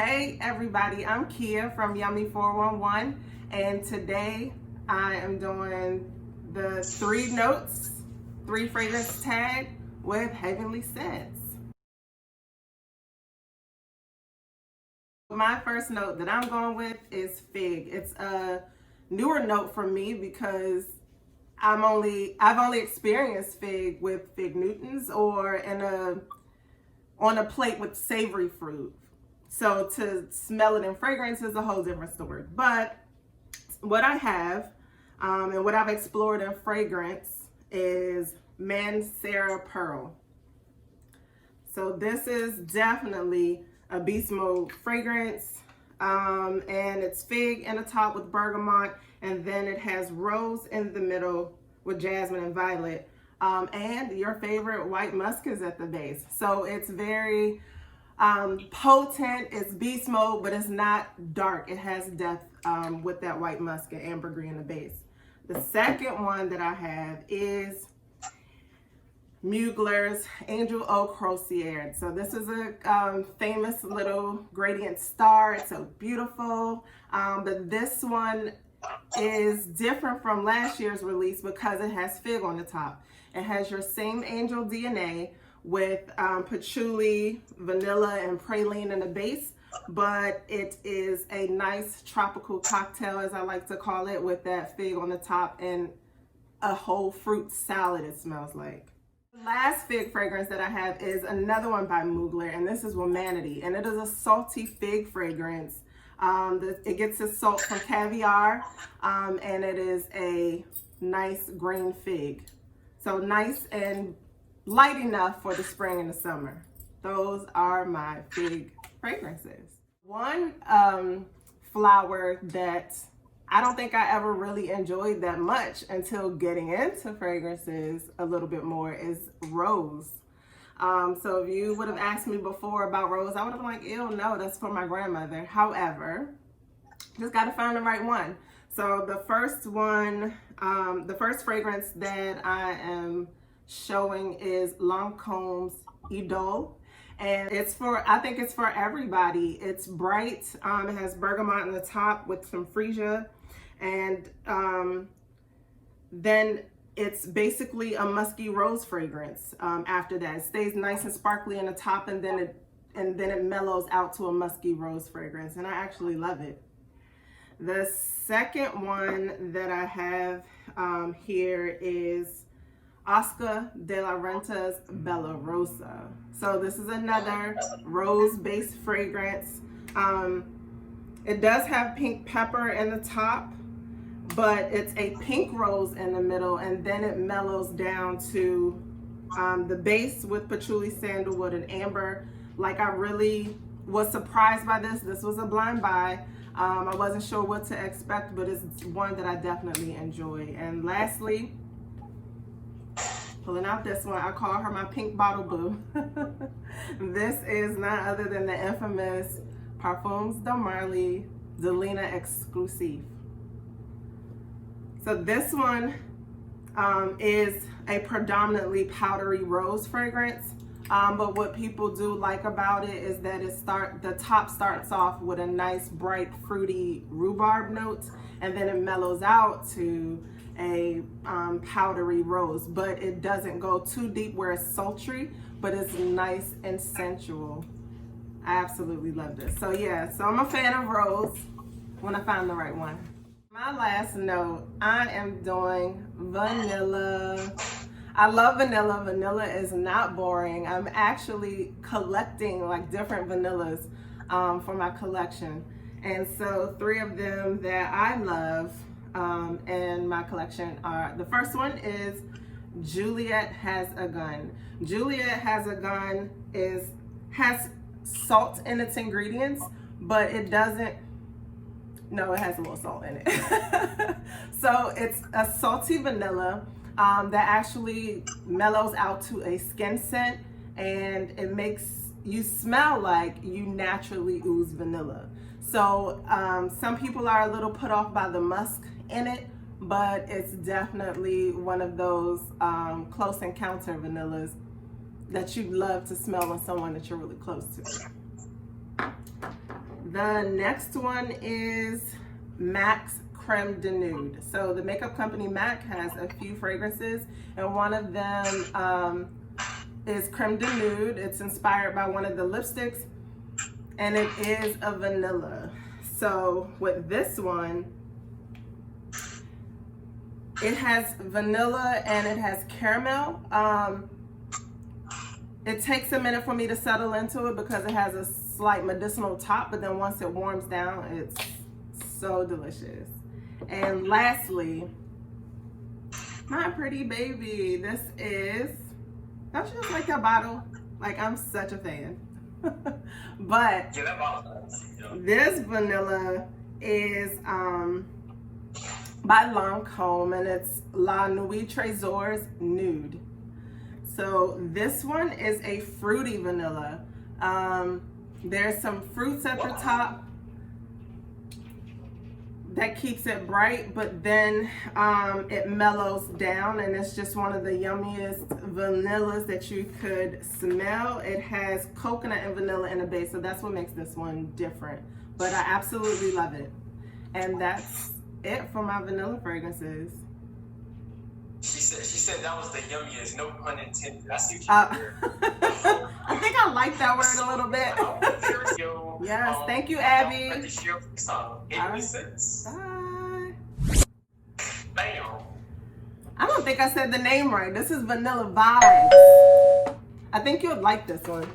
Hey everybody, I'm Kia from Yummy 411, and today I am doing the 3 notes, 3 fragrance tag with Heavenly Scents. My first note that I'm going with is Fig. It's a newer note for me because I've only experienced Fig with Fig Newtons or on a plate with savory fruit. So to smell it in fragrance is a whole different story. But what I have and what I've explored in fragrance is Mancera Pearl. So this is definitely a beast mode fragrance, and it's fig in the top with bergamot, and then it has rose in the middle with jasmine and violet, and your favorite white musk is at the base. So it's very potent. It's beast mode, but it's not dark. It has depth with that white musk and ambergris in the base. The second one that I have is Mugler's Angel Eau Croisière. So this is a famous little gradient star. It's so beautiful, but this one is different from last year's release because it has fig on the top. It has your same angel DNA with patchouli, vanilla, and praline in the base, but it is a nice tropical cocktail, as I like to call it, with that fig on the top and a whole fruit salad it smells like. The last fig fragrance that I have is another one by Mugler, and this is Womanity, and it is a salty fig fragrance. It gets its salt from caviar, and it is a nice green fig. So nice and light enough for the spring and the summer. Those are my fig fragrances. One flower that I don't think I ever really enjoyed that much until getting into fragrances a little bit more is rose. So if you would have asked me before about rose, I would have been like, ew, no, that's for my grandmother. However, just got to find the right one. So the first one, the first fragrance that I am showing is Lancome's Idole. And it's for, I think it's for everybody. It's bright, it has bergamot in the top with some freesia. And then it's basically a musky rose fragrance after that. It stays nice and sparkly in the top, and then it mellows out to a musky rose fragrance, and I actually love it. The second one that I have here is Oscar de la Renta's Bella Rosa. So this is another rose-based fragrance. It does have pink pepper in the top, but it's a pink rose in the middle, and then it mellows down to the base with patchouli, sandalwood, and amber. Like, I really was surprised by this. This was a blind buy. I wasn't sure what to expect, but it's one that I definitely enjoy. And lastly, pulling out this one, I call her my pink bottle boo. This is none other than the infamous Parfums de Marly de Lina Exclusive. So this one is a predominantly powdery rose fragrance, but what people do like about it is that the top starts off with a nice bright fruity rhubarb note, and then it mellows out to a powdery rose, but it doesn't go too deep where it's sultry, but it's nice and sensual. I absolutely love this. So yeah, so I'm a fan of rose when I find the right one. My last note, I am doing vanilla. I love vanilla. Vanilla is not boring. I'm actually collecting like different vanillas for my collection. And so 3 of them that I love in my collection are, the first one is Juliette Has a Gun. Juliette Has a Gun has salt in its ingredients, but it doesn't, no, it has a little salt in it. So it's a salty vanilla that actually mellows out to a skin scent, and it makes you smell like you naturally ooze vanilla. So some people are a little put off by the musk in it, but it's definitely one of those close encounter vanillas that you love to smell on someone that you're really close to. The next one is MAC's Creme de Nude. So the makeup company MAC has a few fragrances, and one of them is Creme de Nude. It's inspired by one of the lipsticks, and it is a vanilla. So with this one, it has vanilla and it has caramel. It takes a minute for me to settle into it because it has a slight medicinal top, but then once it warms down, it's so delicious. And lastly, my pretty baby. This is, don't you just like your bottle? Like, I'm such a fan. But yeah, that bottle's nice. Yeah. This vanilla is by Lancome, and it's La Nuit Tresor's Nude. So this one is a fruity vanilla. There's some fruits at the top that keeps it bright, but then it mellows down, and it's just one of the yummiest vanillas that you could smell. It has coconut and vanilla in the base, so that's what makes this one different. But I absolutely love it. And that's it for my vanilla fragrances. She said that was the yummiest, no pun intended. I see what you I think I like that word a little bit. Yes, thank you, Abby. Bye. Bam. I don't think I said the name right. This is Vanilla Vibes. I think you'll like this one.